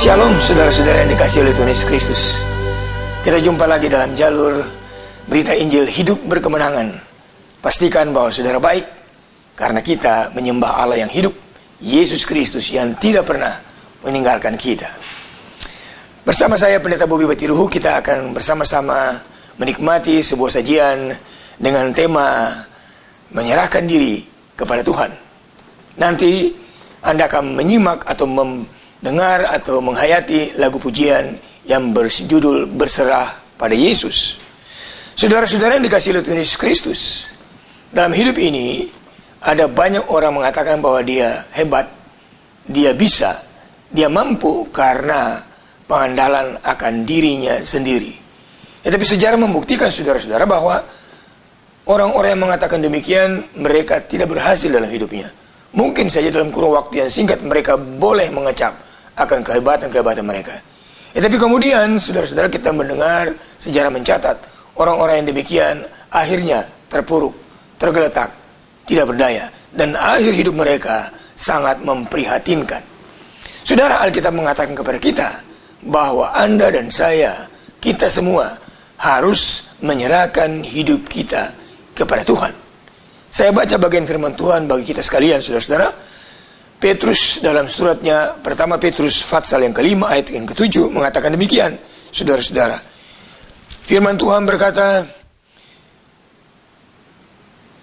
Shalom saudara-saudara yang dikasihi oleh Tuhan Yesus Kristus. Kita jumpa lagi dalam jalur berita Injil hidup berkemenangan. Pastikan bahwa saudara baik, karena kita menyembah Allah yang hidup, Yesus Kristus yang tidak pernah meninggalkan kita. Bersama saya Pendeta Bobi Batiruhu, kita akan bersama-sama menikmati sebuah sajian dengan tema menyerahkan diri kepada Tuhan. Nanti Anda akan menyimak atau mendengar atau menghayati lagu pujian yang berjudul Berserah pada Yesus. Saudara-saudara yang dikasihi oleh Tuhan Yesus Kristus, dalam hidup ini ada banyak orang mengatakan bahwa dia hebat, dia bisa, dia mampu karena pengandalan akan dirinya sendiri. Tapi sejarah membuktikan saudara-saudara bahwa orang-orang yang mengatakan demikian, mereka tidak berhasil dalam hidupnya. Mungkin saja dalam kurun waktu yang singkat mereka boleh mengecap akan kehebatan-kehebatan mereka. Tapi kemudian saudara-saudara, kita mendengar sejarah mencatat orang-orang yang demikian akhirnya terpuruk, tergeletak, tidak berdaya, dan akhir hidup mereka sangat memprihatinkan. Saudara, Alkitab mengatakan kepada kita bahwa Anda dan saya, kita semua harus menyerahkan hidup kita kepada Tuhan. Saya baca bagian firman Tuhan bagi kita sekalian, saudara-saudara. Petrus dalam suratnya pertama Petrus Fatsal yang kelima ayat yang ke-7 mengatakan demikian, saudara-saudara. Firman Tuhan berkata,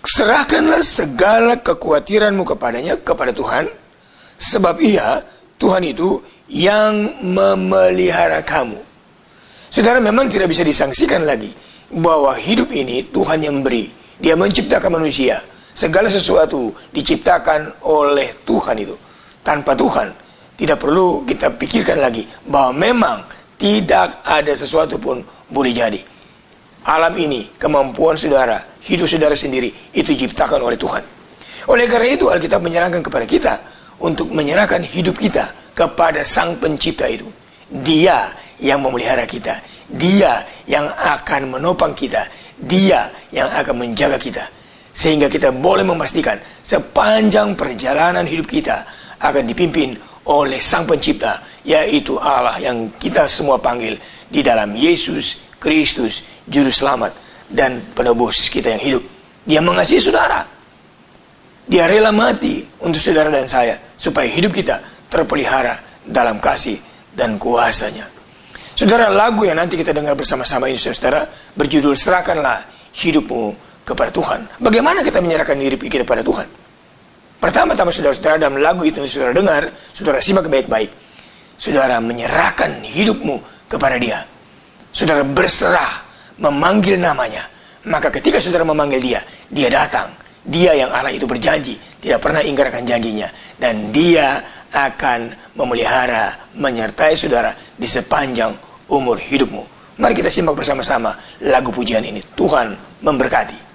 serahkanlah segala kekhawatiranmu kepadanya, kepada Tuhan, sebab Ia, Tuhan itu, yang memelihara kamu. Saudara, memang tidak bisa disangsikan lagi bahwa hidup ini Tuhan yang beri. Dia menciptakan manusia. Segala sesuatu diciptakan oleh Tuhan itu. Tanpa Tuhan, tidak perlu kita pikirkan lagi bahwa memang tidak ada sesuatu pun boleh jadi. Alam ini, kemampuan saudara, hidup saudara sendiri, itu diciptakan oleh Tuhan. Oleh karena itu, Alkitab menyerahkan kepada kita untuk menyerahkan hidup kita kepada Sang Pencipta itu. Dia yang memelihara kita. Dia yang akan menopang kita. Dia yang akan menjaga kita. Sehingga kita boleh memastikan sepanjang perjalanan hidup kita akan dipimpin oleh Sang Pencipta, yaitu Allah yang kita semua panggil di dalam Yesus Kristus, Juru Selamat dan Penebus kita yang hidup. Dia mengasihi saudara. Dia rela mati untuk saudara dan saya, supaya hidup kita terpelihara dalam kasih dan kuasa-Nya. Saudara, lagu yang nanti kita dengar bersama-sama ini, saudara, berjudul Serahkanlah Hidupmu kepada Tuhan. Bagaimana kita menyerahkan diri kita kepada Tuhan? Pertama-tama saudara-saudara, dalam lagu itu saudara dengar, saudara simak baik-baik. Saudara menyerahkan hidupmu kepada Dia. Saudara berserah, memanggil namanya. Maka ketika saudara memanggil Dia, Dia datang. Dia yang Allah itu berjanji, tidak pernah ingkarkan janjinya. Dan Dia akan memelihara, menyertai saudara di sepanjang umur hidupmu. Mari kita simak bersama-sama lagu pujian ini. Tuhan memberkati.